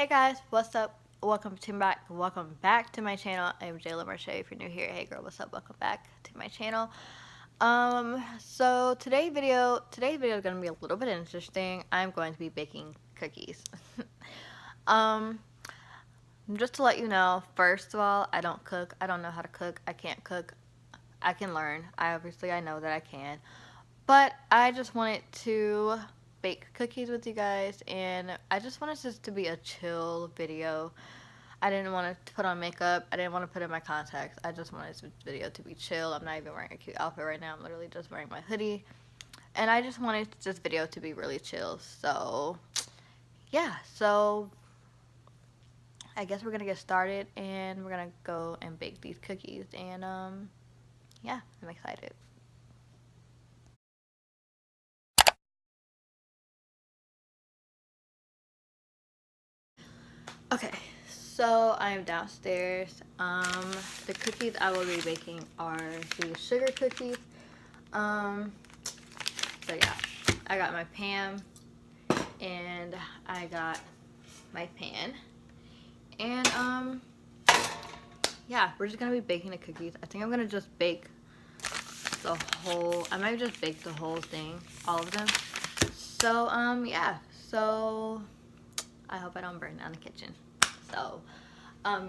Hey guys, what's up? Welcome back to my channel. I'm JaylahMarshae. If you're new here, hey girl, what's up? Welcome back to my channel. So today's video is gonna be a little bit interesting. I'm going to be baking cookies. um, just to let you know, first of all, I don't cook. I don't know how to cook. I can't cook. I can learn. I know that I can. But I just wanted to bake cookies with you guys, and I just wanted this to be a chill video. I didn't want to put on makeup. I didn't want to put in my contacts. I just wanted this video to be chill. I'm not even wearing a cute outfit right now. I'm literally just wearing my hoodie. And I just wanted this video to be really chill. So, yeah. So, I guess we're going to get started, and we're going to go and bake these cookies. And, yeah, I'm excited. Okay, so I am downstairs. The cookies I will be baking are the sugar cookies. So yeah, I got my pan and I got my pan, and yeah, we're just gonna be baking the cookies. I think I'm gonna just bake I might just bake the whole thing, all of them. So yeah, so I hope I don't burn down the kitchen. So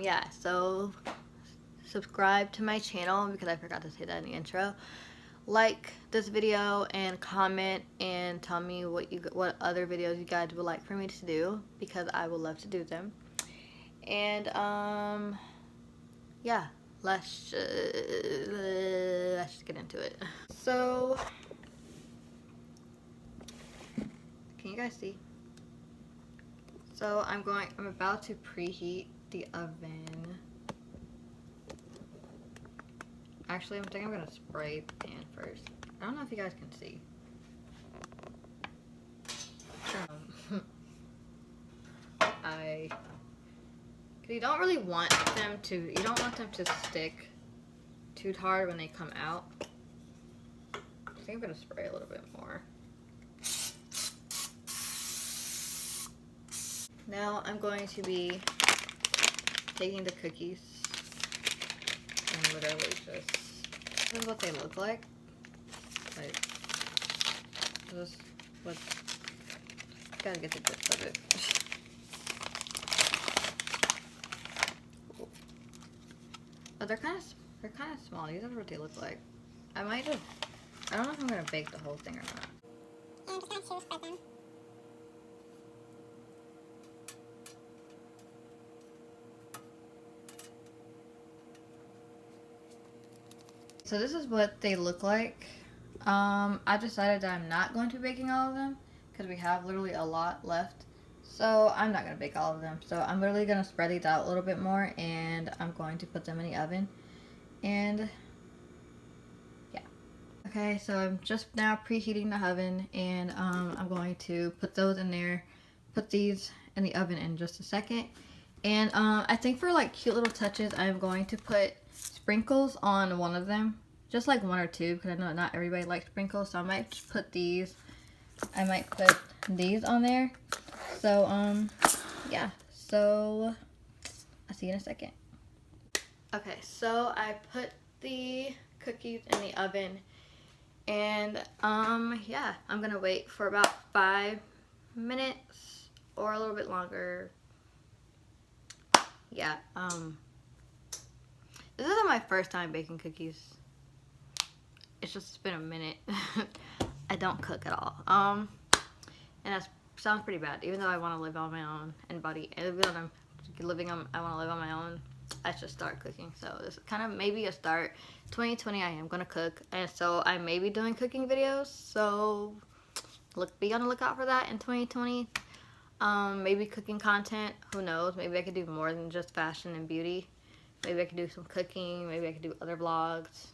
yeah, so subscribe to my channel because I forgot to say that in the intro. Like this video and comment and tell me what other videos you guys would like for me to do, because I would love to do them. And yeah, let's just get into it. So can you guys see? So I'm about to preheat the oven. Actually, I think I'm gonna spray the pan first. I don't know if you guys can see. You don't really want them to, stick too hard when they come out. I think I'm gonna spray a little bit more. Now I'm going to be taking the cookies and literally just, this is what they look like. Like, this is what, gotta get the gist of it. But they're kind of small. These are what they look like. I don't know if I'm gonna bake the whole thing or not. I'm just gonna spread them. So this is what they look like. I decided that I'm not going to be baking all of them because we have literally a lot left. So I'm not going to bake all of them. So I'm literally going to spread these out a little bit more, and I'm going to put them in the oven. And yeah. Okay, so I'm just now preheating the oven, and I'm going to put those in there. Put these in the oven in just a second. And I think for like cute little touches, I'm going to put sprinkles on one of them. Just like one or two, because I know not everybody likes sprinkles. So I might just put these. I might put these on there. So, yeah. So, I'll see you in a second. Okay, so I put the cookies in the oven. And, yeah. I'm going to wait for about 5 minutes or a little bit longer. Yeah, this isn't my first time baking cookies. It's been a minute. I don't cook at all. And that sounds pretty bad. Even though I want to live on my own and body, even though I want to live on my own, I should start cooking. So this is kind of maybe a start. 2020, I am gonna cook, and so I may be doing cooking videos. So be on the lookout for that in 2020. Maybe cooking content. Who knows? Maybe I could do more than just fashion and beauty. Maybe I could do some cooking. Maybe I could do other vlogs.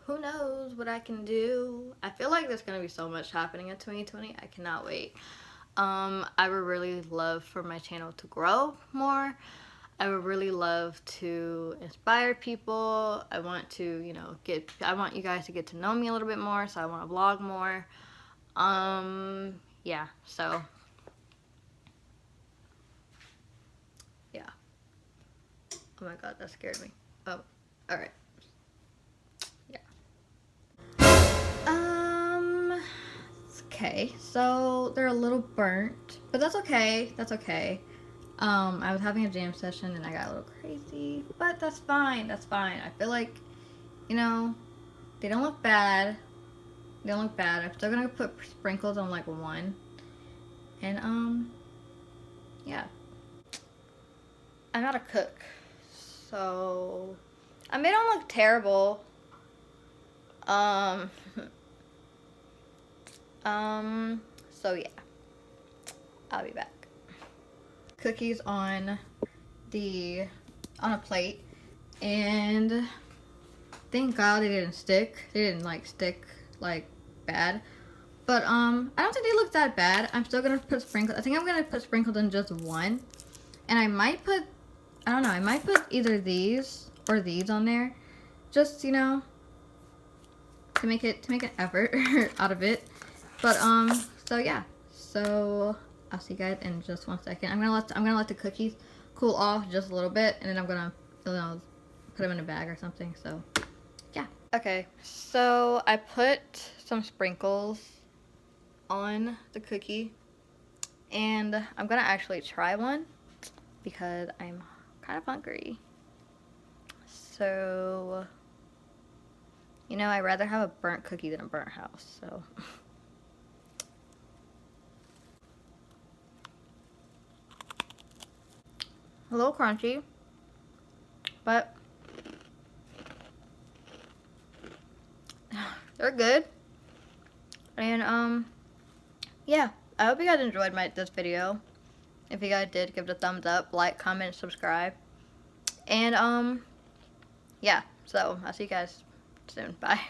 Who knows what I can do? I feel like there's gonna be so much happening in 2020. I cannot wait. I would really love for my channel to grow more. I would really love to inspire people. I want to, I want you guys to get to know me a little bit more, so I want to vlog more. Yeah, so Oh my god, that scared me. Oh, alright. Yeah. Okay, so they're a little burnt, but that's okay. That's okay. I was having a jam session and I got a little crazy, but that's fine. That's fine. I feel like, you know, they don't look bad. They don't look bad. I'm still gonna put sprinkles on like one. And, yeah. I'm not a cook, so I may not look terrible. Um, so yeah, I'll be back. Cookies on a plate, and thank God they didn't stick. They didn't like stick like bad. But I don't think they look that bad. I'm still gonna put sprinkles. I think I'm gonna put sprinkles in just one. And I might put, I don't know, I might put either these or these on there. Just, you know, to make an effort out of it. But so yeah. So I'll see you guys in just 1 second. I'm gonna let the cookies cool off just a little bit, and then I'm gonna, you know, put them in a bag or something. So yeah. Okay, so I put some sprinkles on the cookie, and I'm gonna actually try one because I'm kind of hungry. So, you know, I'd rather have a burnt cookie than a burnt house, so. A little crunchy, but they're good. And, yeah, I hope you guys enjoyed this video. If you guys did, give it a thumbs up, like, comment, subscribe. And, yeah, so I'll see you guys soon. Bye.